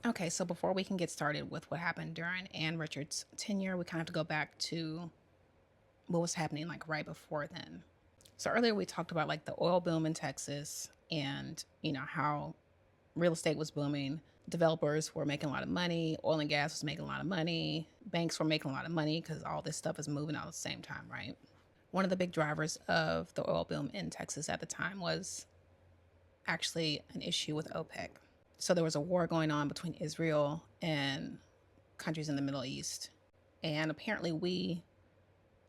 Okay, so before we can get started with what happened during Ann Richards' tenure, we kind of have to go back to what was happening like right before then. So earlier we talked about like the oil boom in Texas and, how real estate was booming. Developers were making a lot of money, oil and gas was making a lot of money, banks were making a lot of money because all this stuff is moving all at the same time, right? One of the big drivers of the oil boom in Texas at the time was actually an issue with OPEC. So there was a war going on between Israel and countries in the Middle East. And apparently we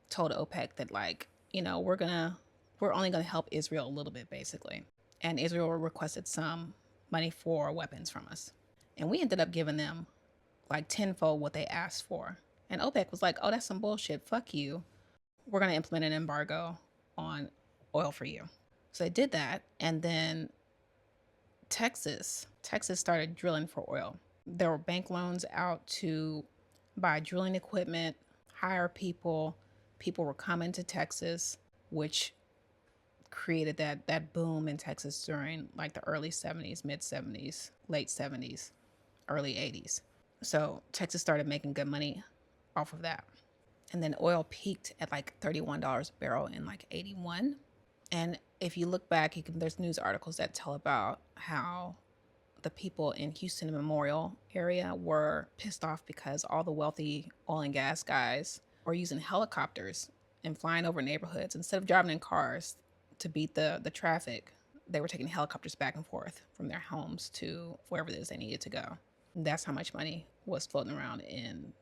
told OPEC that we're only gonna help Israel a little bit basically. And Israel requested some money for weapons from us. And we ended up giving them like tenfold what they asked for. And OPEC was like, oh, that's some bullshit. Fuck you. We're gonna implement an embargo on oil for you. So they did that, and then Texas started drilling for oil. There were bank loans out to buy drilling equipment, hire people. People were coming to Texas, which created that boom in Texas during like the early 70s, mid 70s, late 70s, early 80s. So Texas started making good money off of that. And then oil peaked at like $31 a barrel in like 81. And if you look back, there's news articles that tell about how the people in Houston Memorial area were pissed off because all the wealthy oil and gas guys were using helicopters and flying over neighborhoods instead of driving in cars to beat the traffic. They were taking helicopters back and forth from their homes to wherever it is they needed to go. That's how much money was floating around in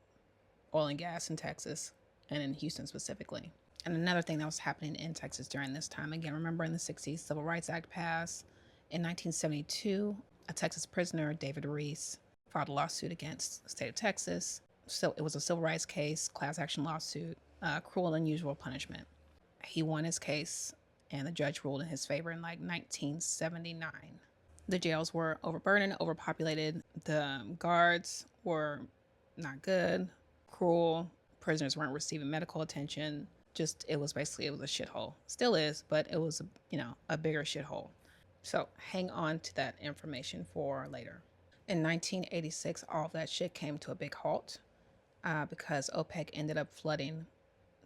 oil and gas in Texas and in Houston specifically. And another thing that was happening in Texas during this time, again, remember in the 60s, Civil Rights Act passed. In 1972, a Texas prisoner, David Reese, filed a lawsuit against the state of Texas. So it was a civil rights case, class action lawsuit, cruel and unusual punishment. He won his case, and the judge ruled in his favor in like 1979. The jails were overburdened, overpopulated. The guards were not good, cruel. Prisoners weren't receiving medical attention. It was a shithole. Still is, but it was a bigger shithole. So hang on to that information for later. In 1986, all of that shit came to a big halt because OPEC ended up flooding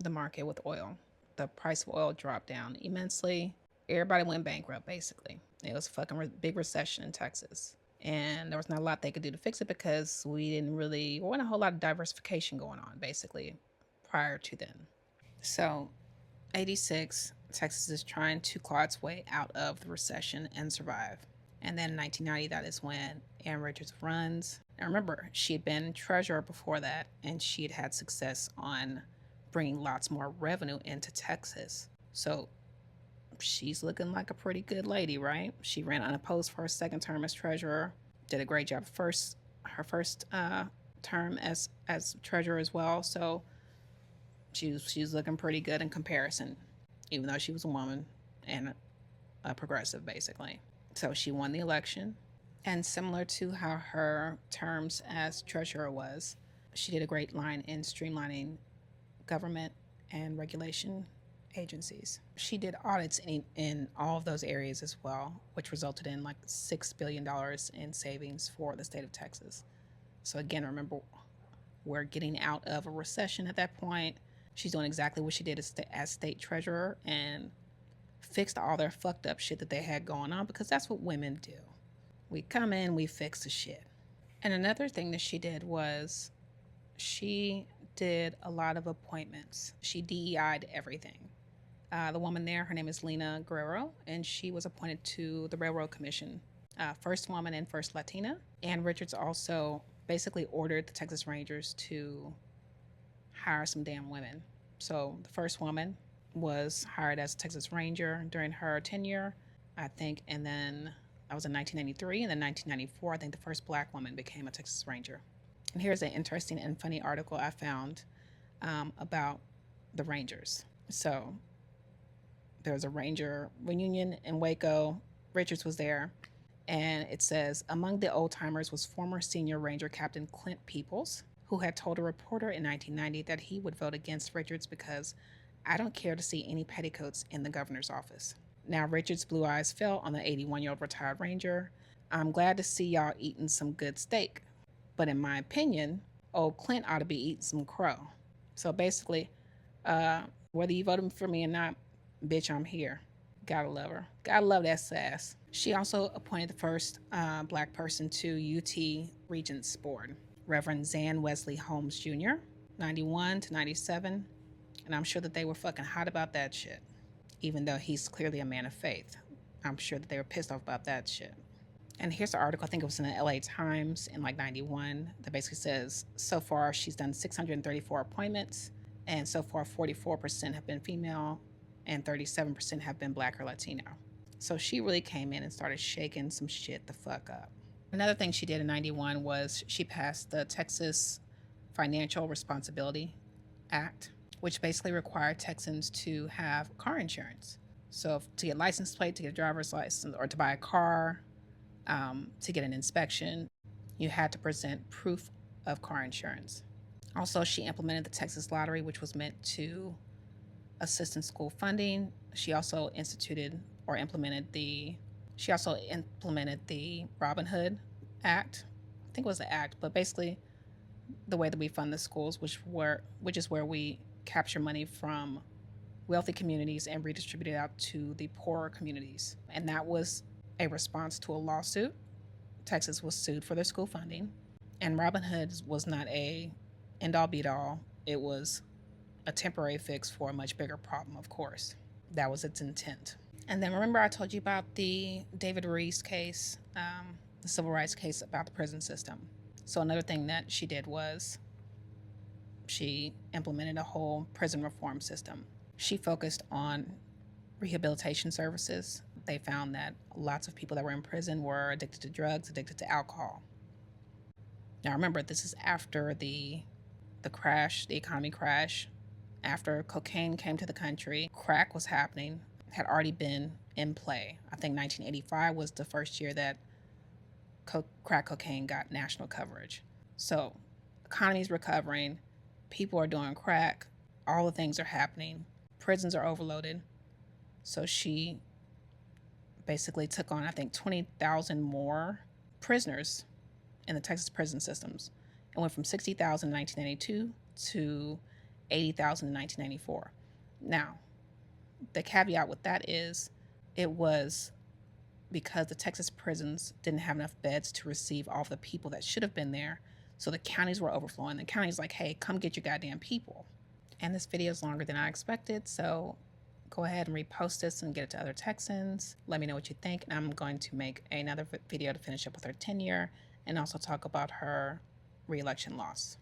the market with oil. The price of oil dropped down immensely. Everybody went bankrupt, basically. It was a fucking big recession in Texas. And there was not a lot they could do to fix it because there wasn't a whole lot of diversification going on, basically, prior to then. So, 86, Texas is trying to claw its way out of the recession and survive. And then in 1990, that is when Ann Richards runs. Now remember, she had been treasurer before that, and she had had success on bringing lots more revenue into Texas. So she's looking like a pretty good lady, right? She ran unopposed for her second term as treasurer, did a great job her first term as treasurer as well. So she's looking pretty good in comparison, even though she was a woman and a progressive, basically. So she won the election. And similar to how her terms as treasurer was, she did a great line in streamlining government and regulation agencies. She did audits in all of those areas as well, which resulted in like $6 billion in savings for the state of Texas. So again, remember, we're getting out of a recession at that point. She's doing exactly what she did as state treasurer and fixed all their fucked up shit that they had going on, because that's what women do. We come in, we fix the shit. And another thing that she did was she did a lot of appointments. She DEI'd everything. The woman there, her name is Lena Guerrero, and she was appointed to the Railroad Commission. First woman and first Latina. Ann Richards also basically ordered the Texas Rangers to hire some damn women. So the first woman was hired as a Texas Ranger during her tenure, I think, and then that was in 1993, and then 1994, I think the first black woman became a Texas Ranger. And here's an interesting and funny article I found about the Rangers. So there was a Ranger reunion in Waco. Richards was there. And it says, among the old timers was former senior Ranger Captain Clint Peoples, who had told a reporter in 1990 that he would vote against Richards because I don't care to see any petticoats in the governor's office. Now Richards' blue eyes fell on the 81-year-old retired Ranger. I'm glad to see y'all eating some good steak. But in my opinion, old Clint ought to be eating some crow. So basically, uh, whether you voted for me or not, bitch, I'm here. Gotta love her. Gotta love that sass. She also appointed the first black person to UT Regents Board, Reverend Zan Wesley Holmes Jr., 91 to 97. And I'm sure that they were fucking hot about that shit, even though he's clearly a man of faith. I'm sure that they were pissed off about that shit. And here's an article, I think it was in the LA Times in like 91, that basically says so far she's done 634 appointments, and so far 44% have been female and 37% have been black or Latino. So she really came in and started shaking some shit the fuck up. Another thing she did in 91 was she passed the Texas Financial Responsibility Act, which basically required Texans to have car insurance. So to get license plate, to get a driver's license, or to buy a car, to get an inspection, you had to present proof of car insurance. Also, she implemented the Texas Lottery, which was meant to assist in school funding. She also implemented the Robin Hood Act. I think it was the act, but basically the way that we fund the schools, which is where we capture money from wealthy communities and redistribute it out to the poorer communities. And that was a response to a lawsuit. Texas was sued for their school funding, and Robin Hood was not a end-all be-all. It was a temporary fix for a much bigger problem, of course. That was its intent. And then remember I told you about the David Ruiz case, the civil rights case about the prison system. So another thing that she did was she implemented a whole prison reform system. She focused on rehabilitation services. They found that lots of people that were in prison were addicted to drugs, addicted to alcohol. Now remember, this is after the crash, the economy crash, after cocaine came to the country, crack was happening, had already been in play. I think 1985 was the first year that crack cocaine got national coverage. So economy's recovering, people are doing crack, all the things are happening, prisons are overloaded. So she basically took on, I think, 20,000 more prisoners in the Texas prison systems. It went from 60,000 in 1992 to 80,000 in 1994. Now, the caveat with that is it was because the Texas prisons didn't have enough beds to receive all of the people that should have been there. So the counties were overflowing. The county's like, hey, come get your goddamn people. And this video is longer than I expected, so go ahead and repost this and get it to other Texans. Let me know what you think, and I'm going to make another video to finish up with her tenure and also talk about her re-election loss.